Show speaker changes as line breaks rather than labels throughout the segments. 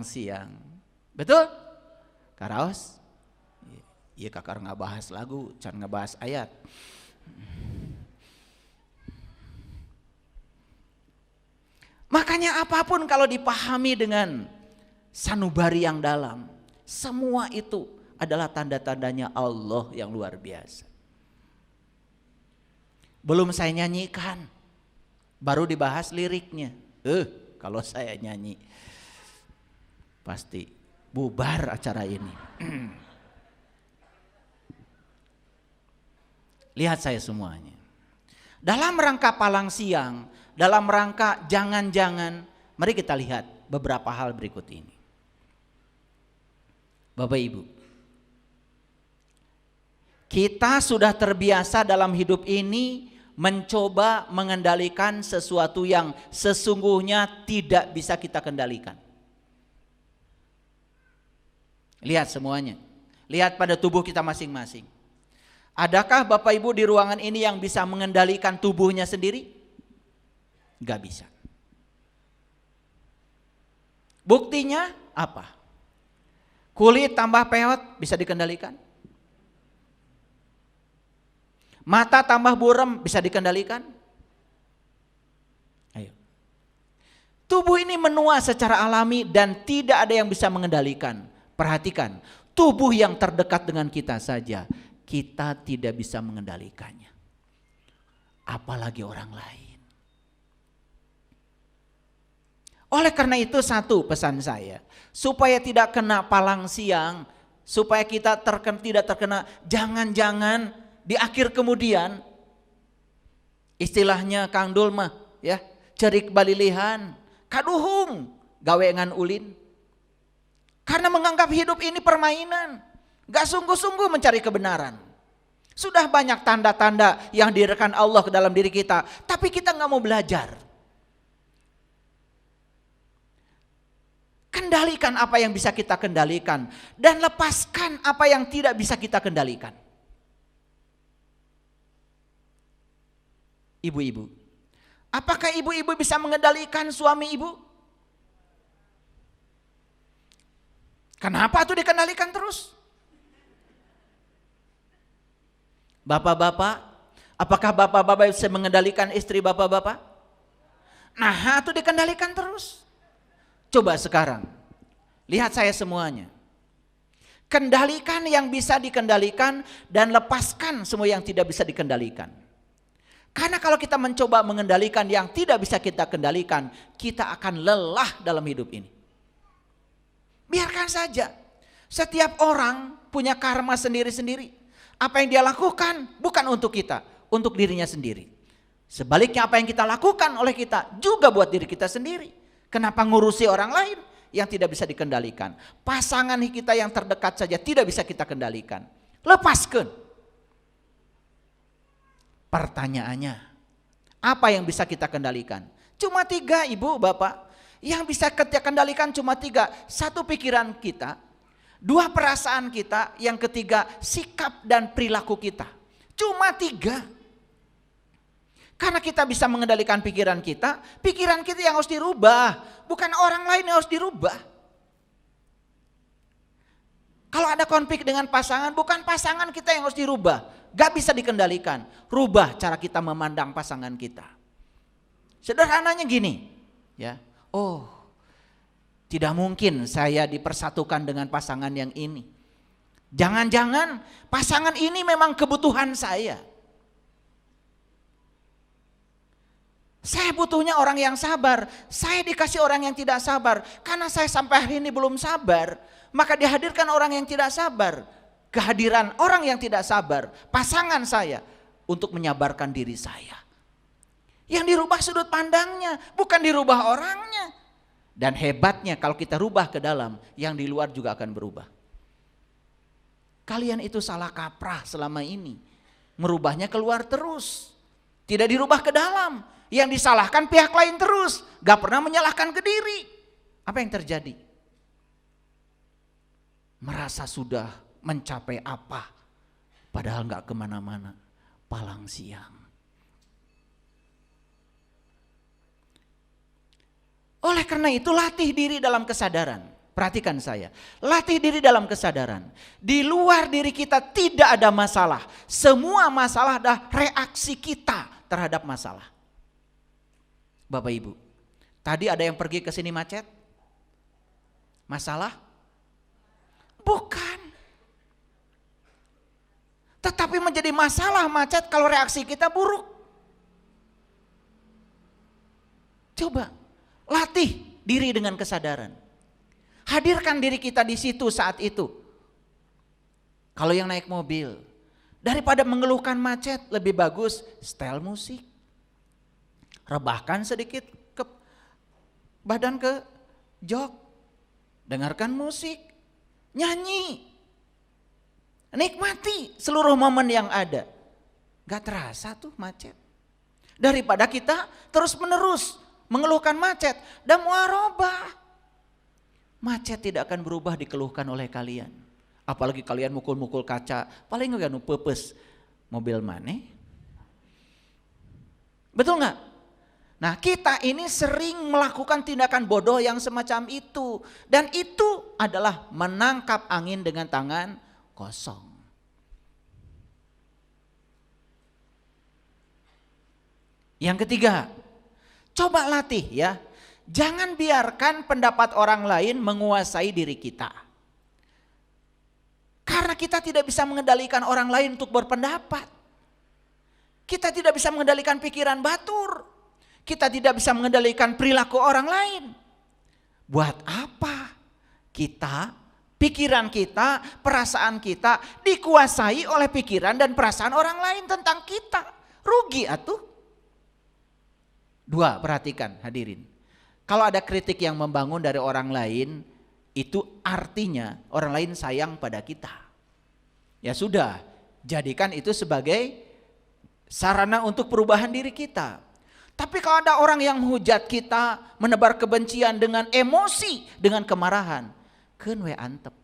palang siang. Betul? Karaos? Iya kakak nggak bahas lagu, can nggak bahas ayat. Makanya apapun kalau dipahami dengan sanubari yang dalam, semua itu adalah tanda-tandanya Allah yang luar biasa. Belum saya nyanyikan, baru dibahas liriknya. Kalau saya nyanyi, pasti bubar acara ini. Lihat saya semuanya. Dalam rangka palang siang, dalam rangka jangan-jangan, mari kita lihat beberapa hal berikut ini. Bapak Ibu, kita sudah terbiasa dalam hidup ini mencoba mengendalikan sesuatu yang sesungguhnya tidak bisa kita kendalikan. Lihat semuanya, lihat pada tubuh kita masing-masing. Adakah Bapak Ibu di ruangan ini yang bisa mengendalikan tubuhnya sendiri? Gak bisa. Buktinya apa? Kulit tambah peot bisa dikendalikan? Mata tambah buram bisa dikendalikan? Ayo. Tubuh ini menua secara alami dan tidak ada yang bisa mengendalikan. Perhatikan, tubuh yang terdekat dengan kita saja kita tidak bisa mengendalikannya, apalagi orang lain. Oleh karena itu satu pesan saya, supaya tidak kena palang siang, supaya kita tidak terkena jangan-jangan di akhir kemudian, istilahnya Kang Dul mah ya, cerik balilihan, kaduhung gawengan ulin. Karena menganggap hidup ini permainan, gak sungguh-sungguh mencari kebenaran. Sudah banyak tanda-tanda yang dihadirkan Allah ke dalam diri kita, tapi kita gak mau belajar. Kendalikan apa yang bisa kita kendalikan dan lepaskan apa yang tidak bisa kita kendalikan. Ibu-ibu, apakah ibu-ibu bisa mengendalikan suami ibu? Kenapa tuh dikendalikan terus? Bapak-bapak, apakah bapak-bapak bisa mengendalikan istri bapak-bapak? Nah, itu dikendalikan terus. Coba sekarang, lihat saya semuanya. Kendalikan yang bisa dikendalikan dan lepaskan semua yang tidak bisa dikendalikan. Karena kalau kita mencoba mengendalikan yang tidak bisa kita kendalikan, kita akan lelah dalam hidup ini. Biarkan saja. Setiap orang punya karma sendiri-sendiri. Apa yang dia lakukan bukan untuk kita, untuk dirinya sendiri. Sebaliknya apa yang kita lakukan oleh kita juga buat diri kita sendiri. Kenapa ngurusi orang lain yang tidak bisa dikendalikan? Pasangan kita yang terdekat saja tidak bisa kita kendalikan. Lepaskan. Pertanyaannya, apa yang bisa kita kendalikan? Cuma 3 ibu bapak. Yang bisa kita kendalikan cuma 3. 1 pikiran kita, 2 perasaan kita, yang ketiga sikap dan perilaku kita. Cuma 3. Karena kita bisa mengendalikan pikiran kita yang harus dirubah. Bukan orang lain yang harus dirubah. Kalau ada konflik dengan pasangan, bukan pasangan kita yang harus dirubah. Gak bisa dikendalikan. Rubah cara kita memandang pasangan kita. Sederhananya gini, ya. Oh, tidak mungkin saya dipersatukan dengan pasangan yang ini. Jangan-jangan pasangan ini memang kebutuhan saya. Saya butuhnya orang yang sabar. Saya dikasih orang yang tidak sabar. Karena saya sampai hari ini belum sabar, maka dihadirkan orang yang tidak sabar. Kehadiran orang yang tidak sabar, pasangan saya, untuk menyabarkan diri saya. Yang dirubah sudut pandangnya, bukan dirubah orangnya. Dan hebatnya kalau kita rubah ke dalam, yang di luar juga akan berubah. Kalian itu salah kaprah selama ini. Merubahnya keluar terus. Tidak dirubah ke dalam. Yang disalahkan pihak lain terus. Gak pernah menyalahkan ke diri. Apa yang terjadi? Merasa sudah mencapai apa? Padahal gak kemana-mana. Palang siang. Oleh karena itu latih diri dalam kesadaran. Perhatikan saya, latih diri dalam kesadaran. Di luar diri kita tidak ada masalah. Semua masalah adalah reaksi kita terhadap masalah. Bapak Ibu, tadi ada yang pergi ke sini macet? Masalah? Bukan. Tetapi menjadi masalah macet kalau reaksi kita buruk. Coba latih diri dengan kesadaran. Hadirkan diri kita di situ saat itu. Kalau yang naik mobil, daripada mengeluhkan macet, lebih bagus setel musik. Rebahkan sedikit ke badan ke jok. Dengarkan musik, nyanyi. Nikmati seluruh momen yang ada. Gak terasa tuh macet. Daripada kita terus menerus mengeluhkan macet dan muarobah. Macet tidak akan berubah dikeluhkan oleh kalian. Apalagi kalian mukul-mukul kaca, paling enggak pepes mobil maneh. Betul nggak? Nah, kita ini sering melakukan tindakan bodoh yang semacam itu. Dan itu adalah menangkap angin dengan tangan kosong. Yang ketiga, coba latih ya. Jangan biarkan pendapat orang lain menguasai diri kita. Karena kita tidak bisa mengendalikan orang lain untuk berpendapat. Kita tidak bisa mengendalikan pikiran batur. Kita tidak bisa mengendalikan perilaku orang lain. Buat apa kita, pikiran kita, perasaan kita dikuasai oleh pikiran dan perasaan orang lain tentang kita? Rugi atuh. Dua, perhatikan hadirin. Kalau ada kritik yang membangun dari orang lain, itu artinya orang lain sayang pada kita. Ya sudah, jadikan itu sebagai sarana untuk perubahan diri kita. Tapi kalau ada orang yang menghujat kita, menebar kebencian dengan emosi, dengan kemarahan, keun we antep.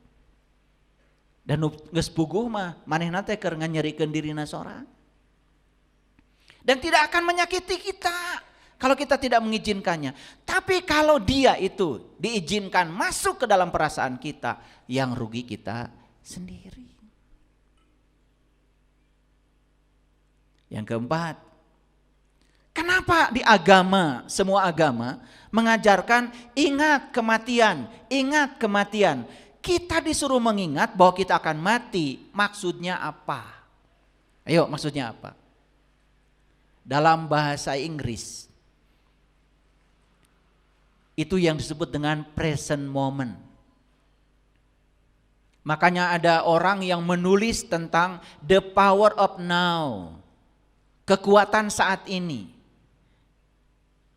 Dan geus puguh mah manehna teh keur nganyerikeun dirina sorang. Dan tidak akan menyakiti kita kalau kita tidak mengizinkannya. Tapi kalau dia itu diizinkan masuk ke dalam perasaan kita, yang rugi kita sendiri. Yang keempat, kenapa di agama, semua agama mengajarkan ingat kematian, ingat kematian. Kita disuruh mengingat bahwa kita akan mati, maksudnya apa? Ayo, maksudnya apa? Dalam bahasa Inggris, itu yang disebut dengan present moment. Makanya ada orang yang menulis tentang the power of now. Kekuatan saat ini.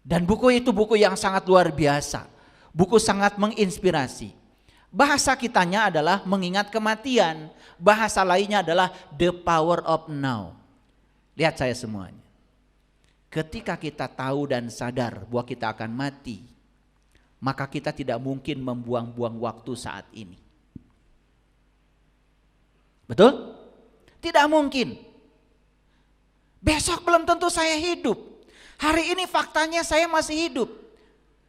Dan buku itu buku yang sangat luar biasa. Buku sangat menginspirasi. Bahasa kitanya adalah mengingat kematian. Bahasa lainnya adalah the power of now. Lihat saya semuanya. Ketika kita tahu dan sadar bahwa kita akan mati, maka kita tidak mungkin membuang-buang waktu saat ini. Betul? Tidak mungkin. Besok belum tentu saya hidup. Hari ini faktanya saya masih hidup.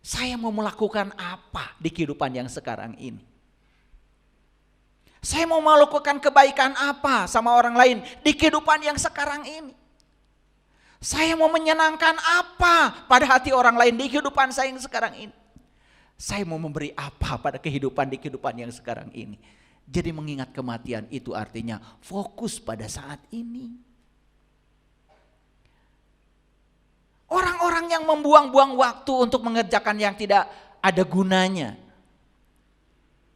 Saya mau melakukan apa di kehidupan yang sekarang ini? Saya mau melakukan kebaikan apa sama orang lain di kehidupan yang sekarang ini? Saya mau menyenangkan apa pada hati orang lain di kehidupan saya yang sekarang ini? Saya mau memberi apa pada kehidupan di kehidupan yang sekarang ini. Jadi mengingat kematian itu artinya fokus pada saat ini. Orang-orang yang membuang-buang waktu untuk mengerjakan yang tidak ada gunanya.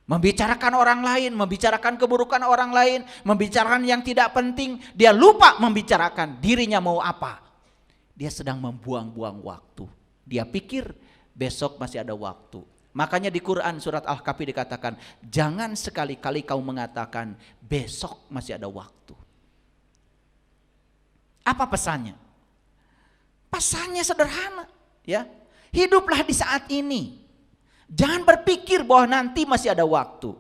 Membicarakan orang lain, membicarakan keburukan orang lain, membicarakan yang tidak penting. Dia lupa membicarakan dirinya mau apa. Dia sedang membuang-buang waktu. Dia pikir besok masih ada waktu. Makanya di Quran surat Al-Kahfi dikatakan, jangan sekali-kali kau mengatakan besok masih ada waktu. Apa pesannya? Pesannya sederhana, ya. Hiduplah di saat ini. Jangan berpikir bahwa nanti masih ada waktu.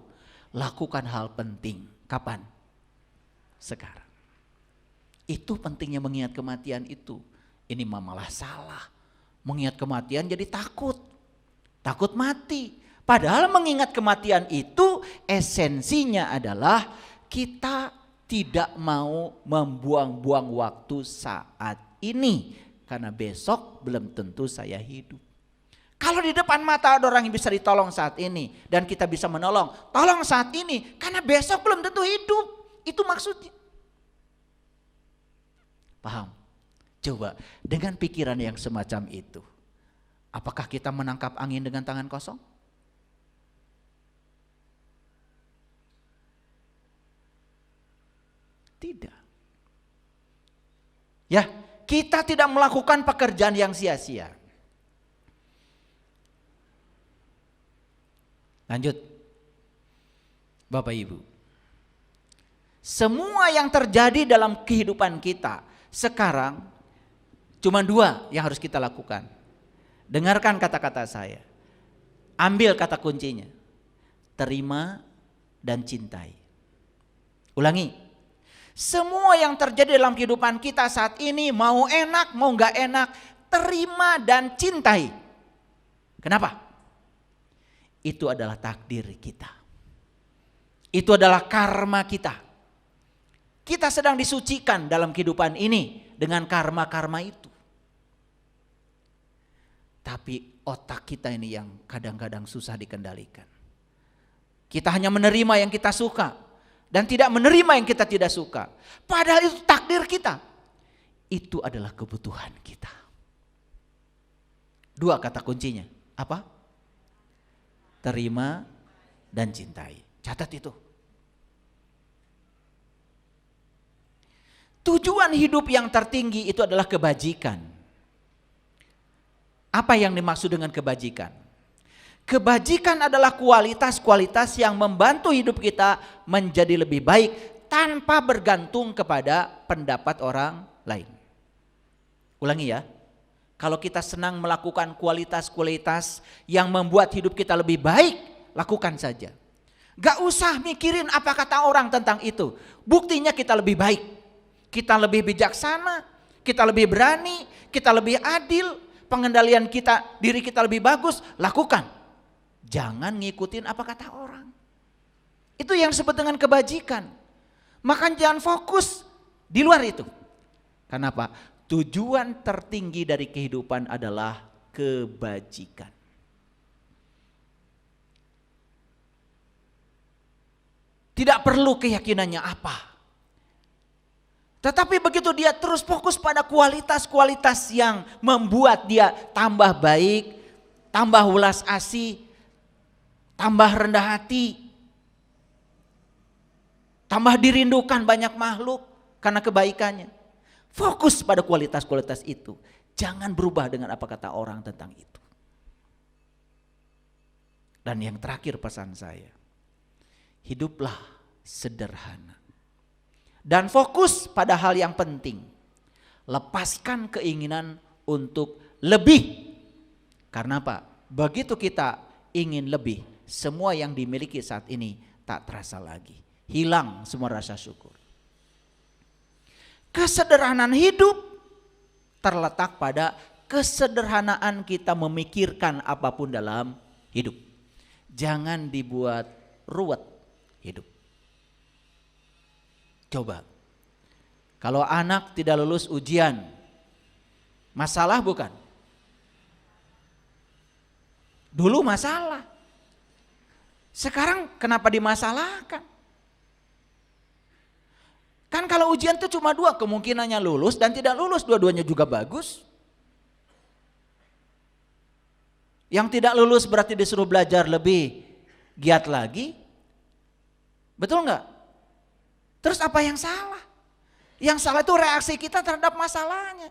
Lakukan hal penting. Kapan? Sekarang. Itu pentingnya mengingat kematian itu. Ini malah salah. Mengingat kematian jadi takut. Takut mati. Padahal mengingat kematian itu esensinya adalah kita tidak mau membuang-buang waktu saat ini. Karena besok belum tentu saya hidup. Kalau di depan mata ada orang yang bisa ditolong saat ini dan kita bisa menolong, tolong saat ini karena besok belum tentu hidup. Itu maksudnya. Paham? Coba dengan pikiran yang semacam itu, apakah kita menangkap angin dengan tangan kosong? Tidak. Ya, kita tidak melakukan pekerjaan yang sia-sia. Lanjut. Bapak Ibu. Semua yang terjadi dalam kehidupan kita sekarang cuma dua yang harus kita lakukan. Dengarkan kata-kata saya. Ambil kata kuncinya. Terima dan cintai. Ulangi. Semua yang terjadi dalam kehidupan kita saat ini, mau enak mau gak enak, terima dan cintai. Kenapa? Itu adalah takdir kita. Itu adalah karma kita. Kita sedang disucikan dalam kehidupan ini dengan karma-karma itu. Tapi otak kita ini yang kadang-kadang susah dikendalikan. Kita hanya menerima yang kita suka dan tidak menerima yang kita tidak suka. Padahal itu takdir kita. Itu adalah kebutuhan kita. Dua kata kuncinya. Apa? Terima dan cintai. Catat itu. Tujuan hidup yang tertinggi itu adalah kebajikan. Apa yang dimaksud dengan kebajikan? Kebajikan adalah kualitas-kualitas yang membantu hidup kita menjadi lebih baik tanpa bergantung kepada pendapat orang lain. Ulangi ya. Kalau kita senang melakukan kualitas-kualitas yang membuat hidup kita lebih baik, lakukan saja. Gak usah mikirin apa kata orang tentang itu. Buktinya kita lebih baik. Kita lebih bijaksana, kita lebih berani, kita lebih adil, pengendalian kita, diri kita lebih bagus, lakukan. Jangan ngikutin apa kata orang. Itu yang disebut dengan kebajikan. Maka jangan fokus di luar itu. Kenapa? Tujuan tertinggi dari kehidupan adalah kebajikan. Tidak perlu keyakinannya apa. Tetapi begitu dia terus fokus pada kualitas-kualitas yang membuat dia tambah baik, tambah welas asih, tambah rendah hati, tambah dirindukan banyak makhluk karena kebaikannya. Fokus pada kualitas-kualitas itu. Jangan berubah dengan apa kata orang tentang itu. Dan yang terakhir pesan saya. Hiduplah sederhana. Dan fokus pada hal yang penting. Lepaskan keinginan untuk lebih. Karena apa? Begitu kita ingin lebih, semua yang dimiliki saat ini tak terasa lagi. Hilang semua rasa syukur. Kesederhanaan hidup terletak pada kesederhanaan kita memikirkan apapun dalam hidup. Jangan dibuat ruwet hidup. Coba, kalau anak tidak lulus ujian, masalah bukan? Dulu masalah. Sekarang kenapa dimasalahkan? Kan kalau ujian itu cuma dua, kemungkinannya lulus dan tidak lulus, dua-duanya juga bagus. Yang tidak lulus berarti disuruh belajar lebih giat lagi. Betul nggak? Terus apa yang salah? Yang salah itu reaksi kita terhadap masalahnya.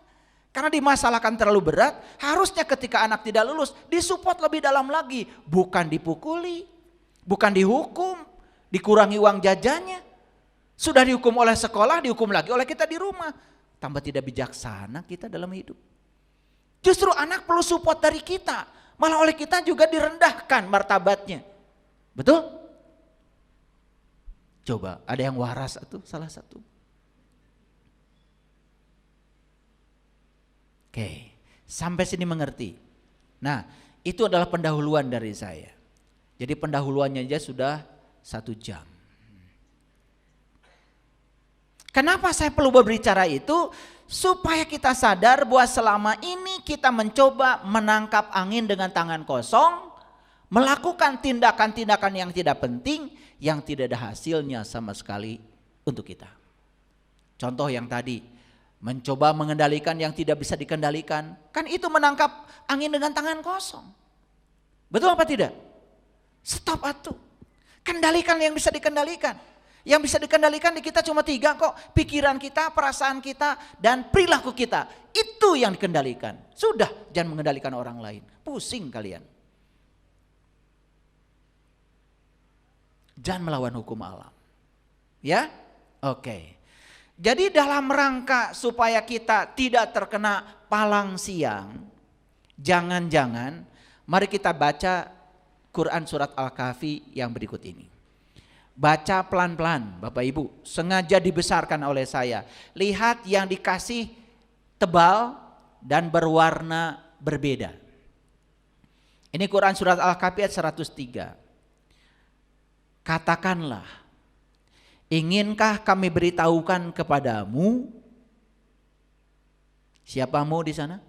Karena dimasalahkan terlalu berat, harusnya ketika anak tidak lulus disupport lebih dalam lagi. Bukan dipukuli, bukan dihukum, dikurangi uang jajannya. Sudah dihukum oleh sekolah, dihukum lagi oleh kita di rumah. Tambah tidak bijaksana kita dalam hidup. Justru anak perlu support dari kita. Malah oleh kita juga direndahkan martabatnya. Betul? Coba ada yang waras itu salah satu. Oke, sampai sini mengerti. Nah, itu adalah pendahuluan dari saya. Jadi pendahuluannya aja sudah 1 jam. Kenapa saya perlu berbicara itu? Supaya kita sadar bahwa selama ini kita mencoba menangkap angin dengan tangan kosong, melakukan tindakan-tindakan yang tidak penting, yang tidak ada hasilnya sama sekali untuk kita. Contoh yang tadi, mencoba mengendalikan yang tidak bisa dikendalikan, kan itu menangkap angin dengan tangan kosong. Betul apa tidak? Stop atuh. Kendalikan yang bisa dikendalikan. Yang bisa dikendalikan di kita cuma 3 kok. Pikiran kita, perasaan kita, dan perilaku kita. Itu yang dikendalikan. Sudah, jangan mengendalikan orang lain. Pusing kalian. Jangan melawan hukum alam. Ya? Oke. Jadi dalam rangka supaya kita tidak terkena palang siang, jangan-jangan mari kita baca Quran surat Al-Kahfi yang berikut ini. Baca pelan-pelan Bapak Ibu, sengaja dibesarkan oleh saya. Lihat yang dikasih tebal dan berwarna berbeda. Ini Quran surat Al-Kahfi ayat 103. Katakanlah, inginkah kami beritahukan kepadamu? Siapamu di sana?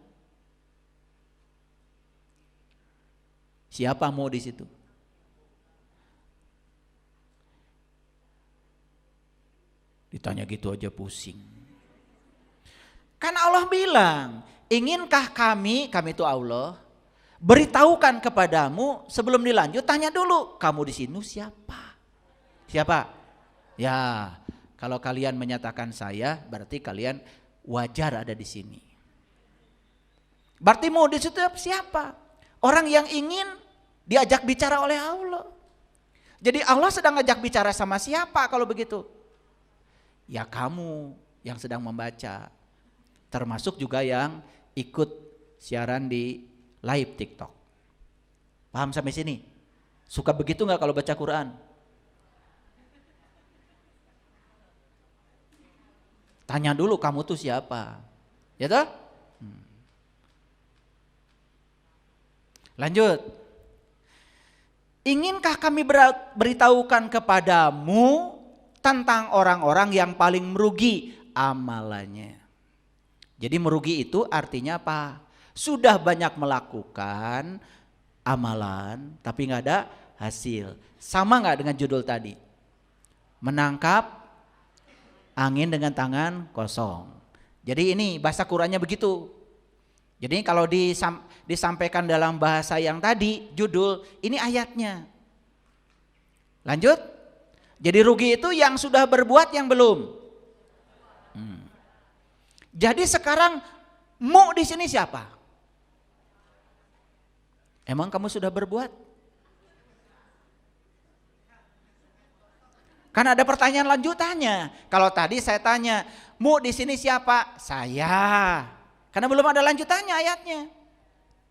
Siapamu di situ? Ditanya gitu aja pusing. Kan Allah bilang, inginkah kami itu Allah, beritahukan kepadamu. Sebelum dilanjut tanya dulu, kamu di sini siapa? Siapa? Ya, kalau kalian menyatakan saya, berarti kalian wajar ada di sini. Berarti mau di situ siapa? Orang yang ingin diajak bicara oleh Allah. Jadi Allah sedang ngajak bicara sama siapa kalau begitu? Ya kamu yang sedang membaca, termasuk juga yang ikut siaran di live TikTok. Paham sampai sini? Suka begitu nggak kalau baca Quran? Tanya dulu kamu tuh siapa, ya toh? Lanjut. Inginkah kami beritahukan kepadamu tentang orang-orang yang paling merugi amalannya? Jadi merugi itu artinya apa? Sudah banyak melakukan amalan tapi nggak ada hasil. Sama nggak dengan judul tadi? Menangkap angin dengan tangan kosong. Jadi ini bahasa Qurannya begitu. Jadi kalau disampaikan dalam bahasa yang tadi judul, ini ayatnya. Lanjut. Jadi rugi itu yang sudah berbuat yang belum. Jadi sekarang mu di sini siapa? Emang kamu sudah berbuat? Kan ada pertanyaan lanjutannya. Kalau tadi saya tanya, mu di sini siapa? Saya. Karena belum ada lanjutannya ayatnya.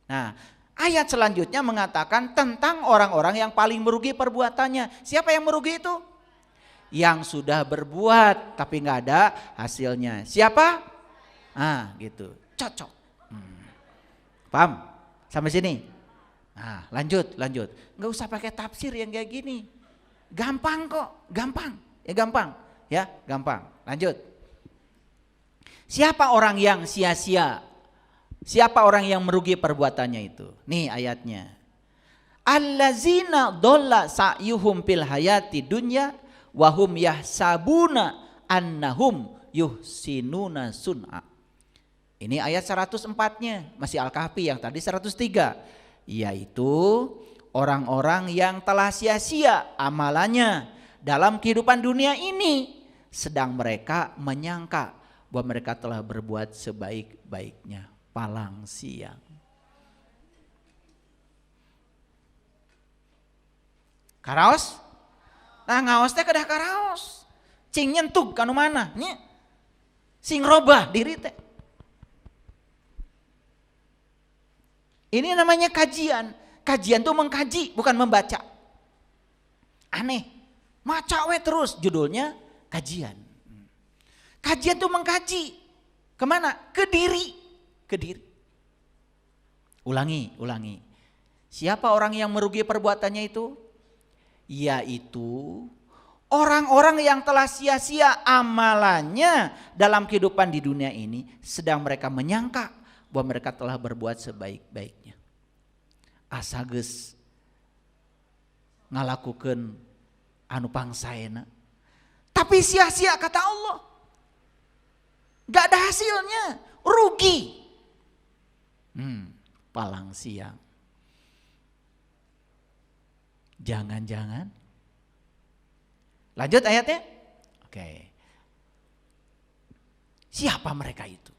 Nah, ayat selanjutnya mengatakan tentang orang-orang yang paling merugi perbuatannya. Siapa yang merugi itu? Yang sudah berbuat tapi nggak ada hasilnya. Siapa? Gitu. Cocok. Paham? Sampai sini? Nah, lanjut. Nggak usah pakai tafsir yang kayak gini. Gampang kok, gampang. Ya, gampang. Lanjut. Siapa orang yang sia-sia? Siapa orang yang merugi perbuatannya itu? Nih ayatnya. Allazina dhalla sa'yuhum fil hayati dunya wa hum yahsabuna annahum yuhsinuna sun'a. Ini ayat 104-nya, masih Al-Kahfi yang tadi 103. Yaitu orang-orang yang telah sia-sia amalannya dalam kehidupan dunia ini, sedang mereka menyangka bahwa mereka telah berbuat sebaik-baiknya. Palang siang. Karaos? Nah ngaos teh kedah karaos. Cing nyentug kanu mana? Nya. Sing robah diri teh. Ini namanya kajian. Kajian tuh mengkaji, bukan membaca. Aneh. Maca we terus judulnya kajian. Kajian tuh mengkaji. Kemana? Ke diri. Ulangi. Siapa orang yang merugi perbuatannya itu? yaitu orang-orang yang telah sia-sia amalannya dalam kehidupan di dunia ini, sedang mereka menyangka bahwa mereka telah berbuat sebaik-baiknya. Asa geus ngalakukeun anu pangsaena, tapi sia-sia kata Allah. Gak ada hasilnya, rugi. Palang siang. Jangan-jangan. Lanjut ayatnya. Oke. Siapa mereka itu?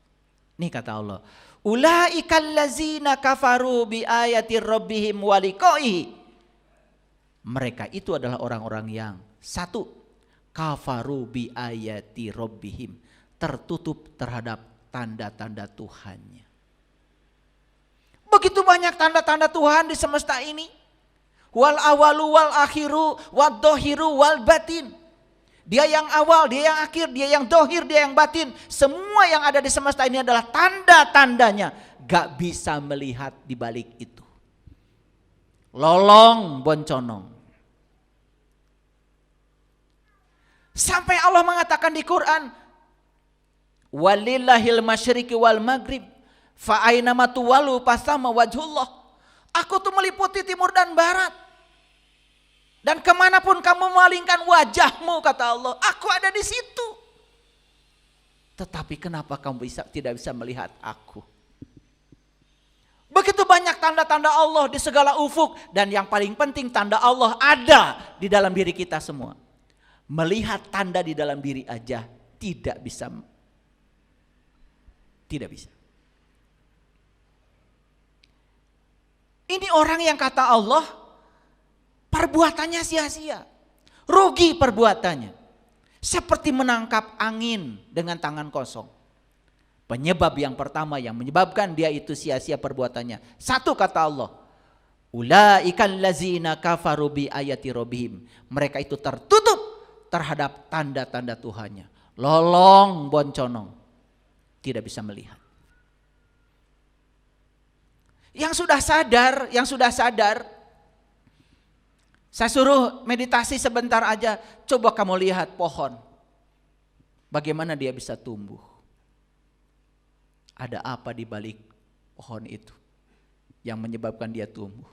Nih kata Allah. Ulaikal ladzina kafaru bi ayati rabbihim wa liqaihi. Mereka itu adalah orang-orang yang satu, kafaru bi ayati rabbihim, tertutup terhadap tanda-tanda Tuhannya. Begitu banyak tanda-tanda Tuhan di semesta ini. Wal awalu wal akhiru wad dohiru wal batin. Dia yang awal, dia yang akhir, dia yang dohir, dia yang batin. Semua yang ada di semesta ini adalah tanda-tandanya. Gak bisa melihat di balik itu. Lolong bonconong. Sampai Allah mengatakan di Quran, walillahil masyriqi wal maghrib fa aynama tuwallu fasama wajhullah. Aku tuh meliputi timur dan barat. Dan kemanapun kamu memalingkan wajahmu, kata Allah, aku ada di situ. Tetapi kenapa kamu tidak bisa melihat aku? Begitu banyak tanda-tanda Allah di segala ufuk. Dan yang paling penting, tanda Allah ada di dalam diri kita semua. Melihat tanda di dalam diri aja tidak bisa. Tidak bisa. Ini orang yang kata Allah, perbuatannya sia-sia, rugi perbuatannya. Seperti menangkap angin dengan tangan kosong. Penyebab yang pertama yang menyebabkan dia itu sia-sia perbuatannya. Satu kata Allah, ulaikal ladzina kafaru bi ayati rabbihim. Mereka itu tertutup terhadap tanda-tanda Tuhannya. Lolong bonconong, tidak bisa melihat. Yang sudah sadar, saya suruh meditasi sebentar aja. Coba kamu lihat pohon. Bagaimana dia bisa tumbuh? Ada apa di balik pohon itu yang menyebabkan dia tumbuh?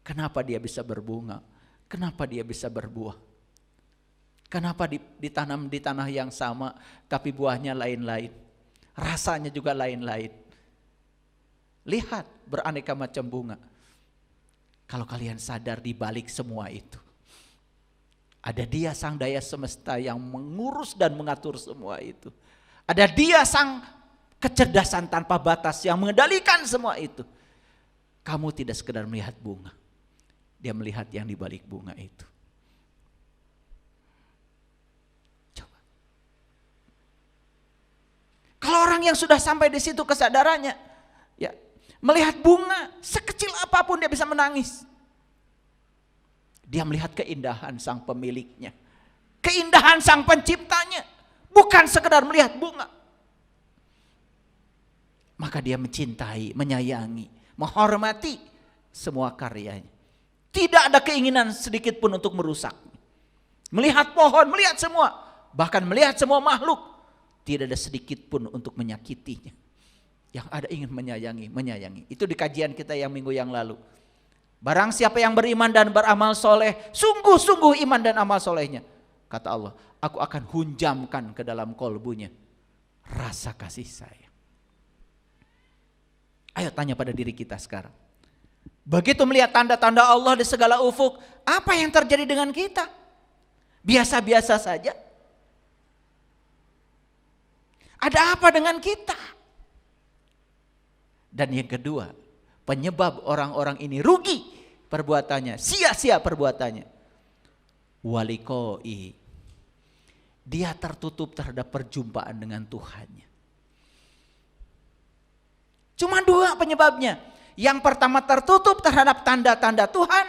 Kenapa dia bisa berbunga? Kenapa dia bisa berbuah? Kenapa ditanam di tanah yang sama tapi buahnya lain-lain? Rasanya juga lain-lain. Lihat beraneka macam bunga. Kalau kalian sadar di balik semua itu, ada dia sang daya semesta yang mengurus dan mengatur semua itu. Ada dia sang kecerdasan tanpa batas yang mengendalikan semua itu. Kamu tidak sekedar melihat bunga, dia melihat yang di balik bunga itu. Coba. Kalau orang yang sudah sampai di situ kesadarannya, ya, melihat bunga sekecil apapun dia bisa menangis. Dia melihat keindahan sang pemiliknya, keindahan sang penciptanya, bukan sekedar melihat bunga. Maka dia mencintai, menyayangi, menghormati semua karyanya. Tidak ada keinginan sedikit pun untuk merusak. Melihat pohon, melihat semua, bahkan melihat semua makhluk, tidak ada sedikit pun untuk menyakitinya. Yang ada ingin menyayangi. Itu di kajian kita yang minggu yang lalu. Barang siapa yang beriman dan beramal soleh, sungguh-sungguh iman dan amal solehnya, kata Allah, aku akan hunjamkan ke dalam kolbunya rasa kasih sayang. Ayo tanya pada diri kita sekarang. Begitu melihat tanda-tanda Allah di segala ufuk, apa yang terjadi dengan kita? Biasa-biasa saja. Ada apa dengan kita? Dan yang kedua, penyebab orang-orang ini rugi perbuatannya, sia-sia perbuatannya. Walikoi, dia tertutup terhadap perjumpaan dengan Tuhannya. Cuma dua penyebabnya. Yang pertama tertutup terhadap tanda-tanda Tuhan.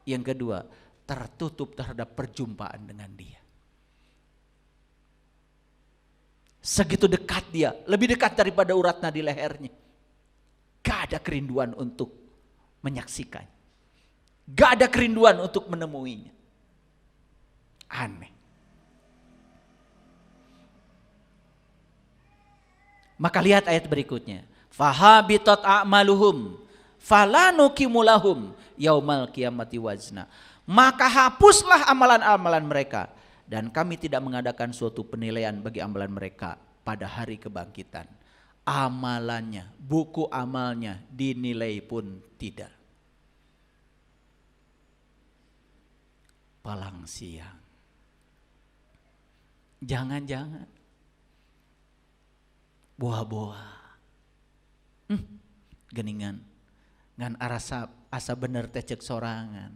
Yang kedua tertutup terhadap perjumpaan dengan Dia. Segitu dekat dia, lebih dekat daripada urat nadi lehernya. Gak ada kerinduan untuk menyaksikan. Gak ada kerinduan untuk menemuinya. Aneh. Maka lihat ayat berikutnya. Fahabitat a'maluhum fala nuqimulahum yaumal qiyamati wazna. Maka hapuslah amalan-amalan mereka dan kami tidak mengadakan suatu penilaian bagi amalan mereka pada hari kebangkitan. Amalannya, buku amalnya dinilai pun tidak. Palang siang. Jangan-jangan buah-buah. Geningan. Ngan asa bener tecek sorangan.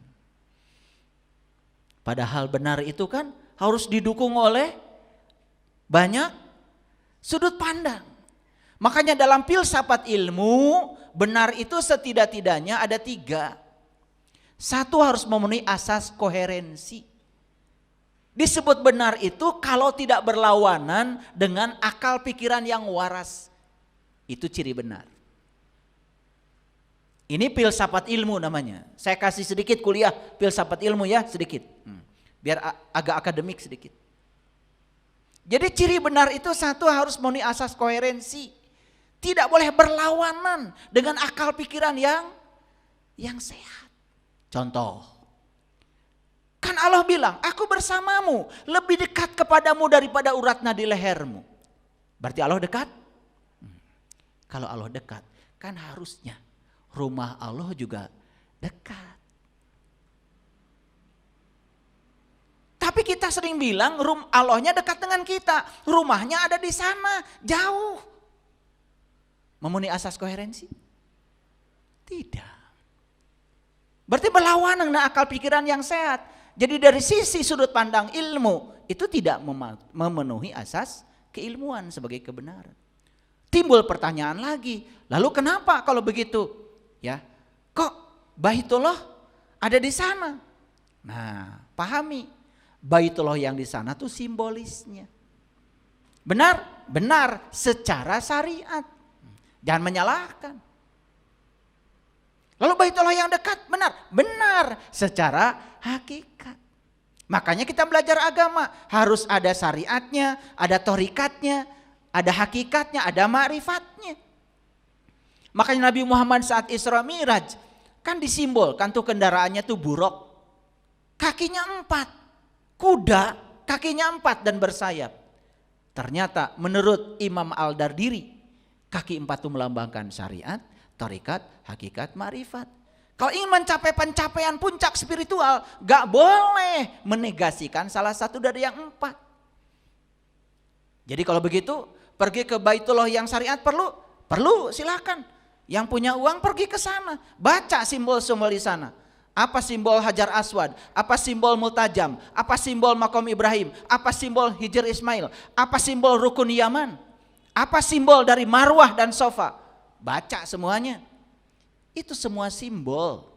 Padahal benar itu kan harus didukung oleh banyak sudut pandang. Makanya dalam filsafat ilmu, benar itu setidak-tidaknya ada 3. Satu, harus memenuhi asas koherensi. Disebut benar itu kalau tidak berlawanan dengan akal pikiran yang waras. Itu ciri benar. Ini filsafat ilmu namanya. Saya kasih sedikit kuliah filsafat ilmu ya, sedikit. Biar agak akademik sedikit. Jadi ciri benar itu satu, harus memenuhi asas koherensi. Tidak boleh berlawanan dengan akal pikiran yang sehat. Contoh. Kan Allah bilang, aku bersamamu, lebih dekat kepadamu daripada urat nadi lehermu. Berarti Allah dekat? Kalau Allah dekat, kan harusnya rumah Allah juga dekat. Tapi kita sering bilang Allahnya dekat dengan kita, rumahnya ada di sana, jauh. Memenuhi asas koherensi? Tidak. Berarti berlawanan dengan akal pikiran yang sehat. Jadi dari sisi sudut pandang ilmu itu tidak memenuhi asas keilmuan sebagai kebenaran. Timbul pertanyaan lagi, lalu kenapa kalau begitu? Ya, kok Baitullah ada di sana? Nah, pahami, Baitullah yang di sana tuh simbolisnya. Benar? Benar secara syariat. Jangan menyalahkan. Lalu Baitullah yang dekat? Benar? Benar secara hakikat. Makanya kita belajar agama harus ada syariatnya, ada thorikatnya, ada hakikatnya, ada ma'rifatnya. Makanya Nabi Muhammad saat Isra Mi'raj kan disimbolkan tuh kendaraannya tuh buruk. Kakinya 4, kuda kakinya 4 dan bersayap. Ternyata menurut Imam Al-Dardiri, kaki 4 itu melambangkan syariat, tharikat, hakikat, ma'rifat. Kalau ingin mencapai pencapaian puncak spiritual, gak boleh menegasikan salah satu dari yang 4. Jadi kalau begitu, pergi ke Baitullah yang syariat perlu silakan. Yang punya uang pergi ke sana, baca simbol-simbol di sana. Apa simbol Hajar Aswad? Apa simbol Multajam? Apa simbol Makom Ibrahim? Apa simbol Hijr Ismail? Apa simbol Rukun Yaman? Apa simbol dari Marwah dan Sofa? Baca semuanya. Itu semua simbol.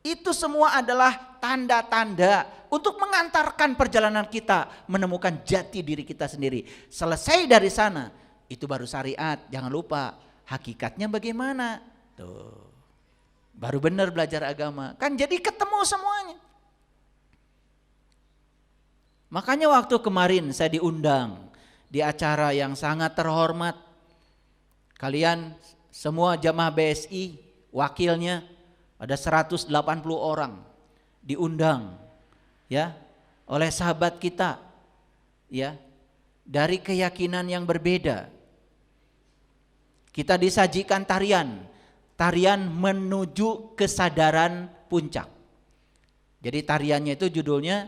Itu semua adalah tanda-tanda untuk mengantarkan perjalanan kita menemukan jati diri kita sendiri. Selesai dari sana, itu baru syariat. Jangan lupa, hakikatnya bagaimana? Tuh. Baru benar belajar agama. Kan jadi ketemu semuanya. Makanya waktu kemarin saya diundang di acara yang sangat terhormat. Kalian semua jamaah BSI, wakilnya ada 180 orang diundang ya oleh sahabat kita ya dari keyakinan yang berbeda. Kita disajikan tarian menuju kesadaran puncak. Jadi tariannya itu judulnya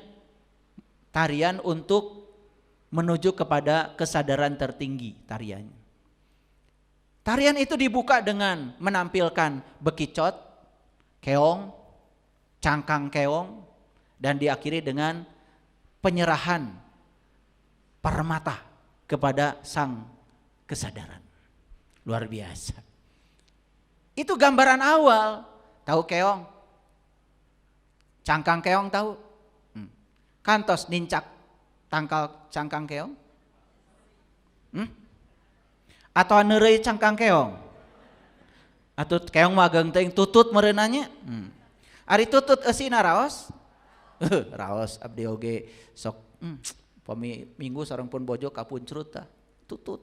tarian untuk menuju kepada kesadaran tertinggi tariannya. Tarian itu dibuka dengan menampilkan bekicot, keong, cangkang keong, dan diakhiri dengan penyerahan permata kepada sang kesadaran. Luar biasa. Itu gambaran awal. Tahu keong? Cangkang keong tahu? Kantos nincak tangkal cangkang keong? Atau neureuy cangkang keong? Atau keong mageng teuing tutut meureunanya? Ari tutut eusina raos? Raos abdi oge sok Minggu sareng pun bojo kapun ceruta tutut.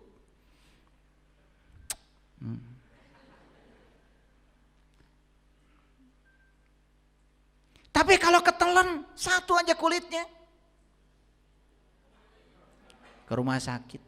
Tapi kalau ketelan satu aja kulitnya, ke rumah sakit.